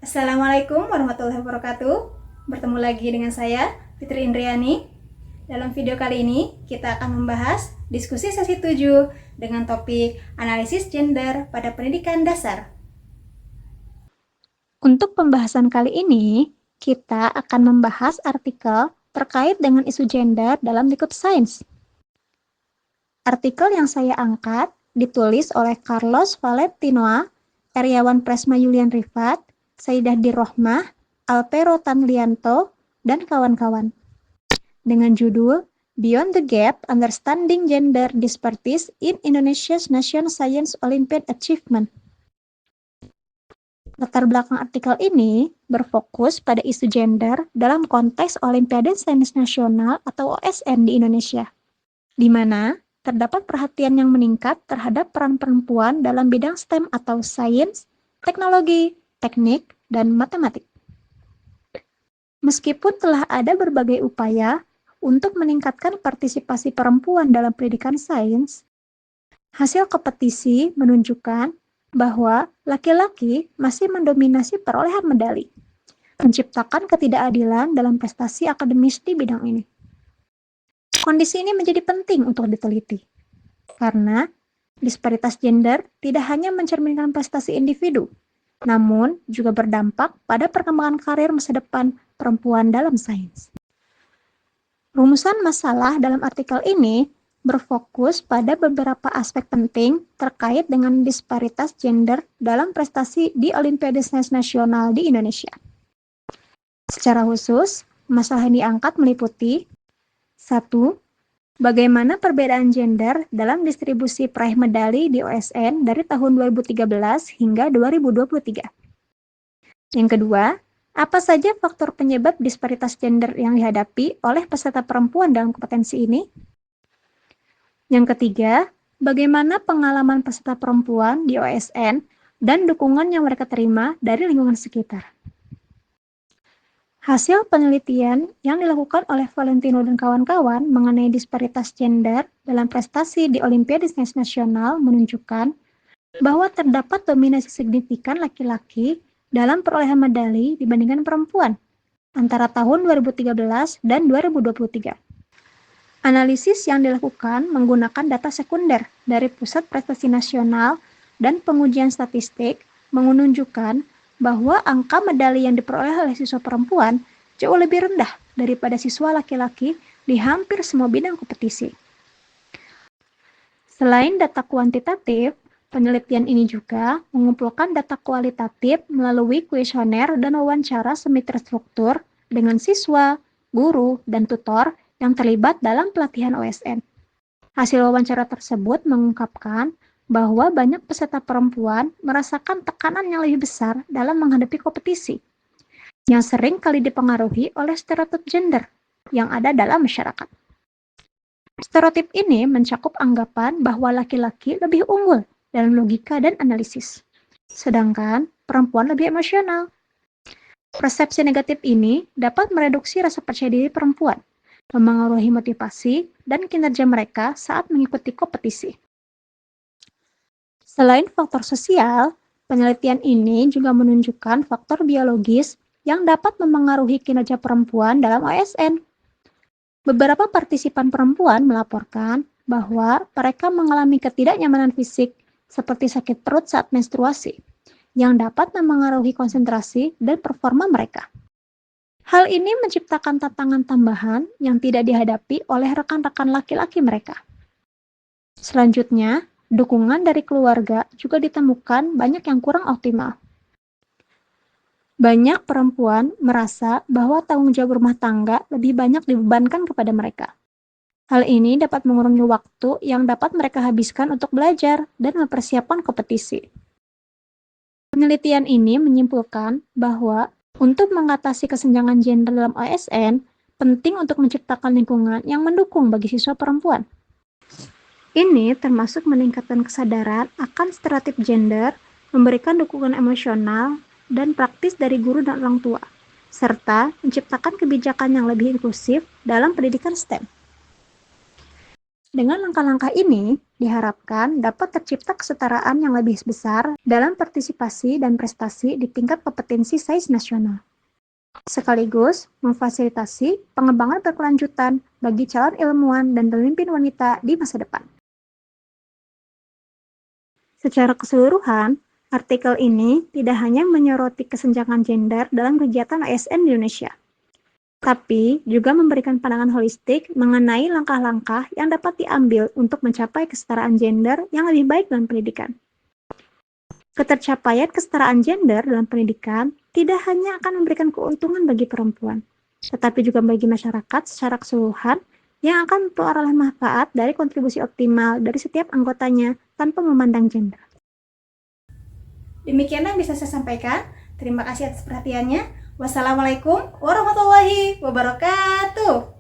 Assalamualaikum warahmatullahi wabarakatuh. Bertemu lagi dengan saya, Fitri Indriani. Dalam video kali ini, kita akan membahas diskusi sesi 7 dengan topik analisis gender pada pendidikan dasar. Untuk pembahasan kali ini, kita akan membahas artikel terkait dengan isu gender dalam lingkup sains. Artikel yang saya angkat ditulis oleh Carlos Valentinoa, Eriawan Presma Yulian Rifat, Saidah Dirrohmah, Alpero Tanlianto, dan kawan-kawan. Dengan judul Beyond the Gap, Understanding Gender Disparities in Indonesia's National Science Olympiad Achievement. Latar belakang artikel ini berfokus pada isu gender dalam konteks Olimpiade Sains Nasional atau OSN di Indonesia, di mana terdapat perhatian yang meningkat terhadap peran perempuan dalam bidang STEM atau sains, teknologi, teknik, dan matematik. Meskipun telah ada berbagai upaya untuk meningkatkan partisipasi perempuan dalam pendidikan sains, hasil kompetisi menunjukkan bahwa laki-laki masih mendominasi perolehan medali, menciptakan ketidakadilan dalam prestasi akademis di bidang ini. Kondisi ini menjadi penting untuk diteliti, karena disparitas gender tidak hanya mencerminkan prestasi individu, namun juga berdampak pada perkembangan karir masa depan perempuan dalam sains. Rumusan masalah dalam artikel ini berfokus pada beberapa aspek penting terkait dengan disparitas gender dalam prestasi di Olimpiade Sains Nasional di Indonesia. Secara khusus, masalah yang diangkat meliputi 1. Bagaimana perbedaan gender dalam distribusi peraih medali di OSN dari tahun 2013 hingga 2023? Yang kedua, apa saja faktor penyebab disparitas gender yang dihadapi oleh peserta perempuan dalam kompetensi ini? Yang ketiga, bagaimana pengalaman peserta perempuan di OSN dan dukungan yang mereka terima dari lingkungan sekitar? Hasil penelitian yang dilakukan oleh Valentino dan kawan-kawan mengenai disparitas gender dalam prestasi di Olimpiade Sains Nasional menunjukkan bahwa terdapat dominasi signifikan laki-laki dalam perolehan medali dibandingkan perempuan antara tahun 2013 dan 2023. Analisis yang dilakukan menggunakan data sekunder dari Pusat Prestasi Nasional dan Pengujian Statistik menunjukkan bahwa angka medali yang diperoleh oleh siswa perempuan jauh lebih rendah daripada siswa laki-laki di hampir semua bidang kompetisi. Selain data kuantitatif, penelitian ini juga mengumpulkan data kualitatif melalui kuesioner dan wawancara semi terstruktur dengan siswa, guru, dan tutor yang terlibat dalam pelatihan OSN. Hasil wawancara tersebut mengungkapkan bahwa banyak peserta perempuan merasakan tekanan yang lebih besar dalam menghadapi kompetisi, yang sering kali dipengaruhi oleh stereotip gender yang ada dalam masyarakat. Stereotip ini mencakup anggapan bahwa laki-laki lebih unggul dalam logika dan analisis, sedangkan perempuan lebih emosional. Persepsi negatif ini dapat mereduksi rasa percaya diri perempuan, memengaruhi motivasi dan kinerja mereka saat mengikuti kompetisi. Selain faktor sosial, penelitian ini juga menunjukkan faktor biologis yang dapat memengaruhi kinerja perempuan dalam OSN. Beberapa partisipan perempuan melaporkan bahwa mereka mengalami ketidaknyamanan fisik seperti sakit perut saat menstruasi, yang dapat memengaruhi konsentrasi dan performa mereka. Hal ini menciptakan tantangan tambahan yang tidak dihadapi oleh rekan-rekan laki-laki mereka. Selanjutnya, dukungan dari keluarga juga ditemukan banyak yang kurang optimal. Banyak perempuan merasa bahwa tanggung jawab rumah tangga lebih banyak dibebankan kepada mereka. Hal ini dapat mengurangi waktu yang dapat mereka habiskan untuk belajar dan mempersiapkan kompetisi. Penelitian ini menyimpulkan bahwa untuk mengatasi kesenjangan gender dalam OSN, penting untuk menciptakan lingkungan yang mendukung bagi siswa perempuan. Ini termasuk meningkatkan kesadaran akan stereotip gender, memberikan dukungan emosional dan praktis dari guru dan orang tua, serta menciptakan kebijakan yang lebih inklusif dalam pendidikan STEM. Dengan langkah-langkah ini, diharapkan dapat tercipta kesetaraan yang lebih besar dalam partisipasi dan prestasi di tingkat kompetensi sains nasional, sekaligus memfasilitasi pengembangan berkelanjutan bagi calon ilmuwan dan pemimpin wanita di masa depan. Secara keseluruhan, artikel ini tidak hanya menyoroti kesenjangan gender dalam kegiatan ASN di Indonesia, tapi juga memberikan pandangan holistik mengenai langkah-langkah yang dapat diambil untuk mencapai kesetaraan gender yang lebih baik dalam pendidikan. Ketercapaian kesetaraan gender dalam pendidikan tidak hanya akan memberikan keuntungan bagi perempuan, tetapi juga bagi masyarakat secara keseluruhan yang akan memperoleh manfaat dari kontribusi optimal dari setiap anggotanya tanpa memandang gender. Demikian yang bisa saya sampaikan. Terima kasih atas perhatiannya. Wassalamualaikum warahmatullahi wabarakatuh.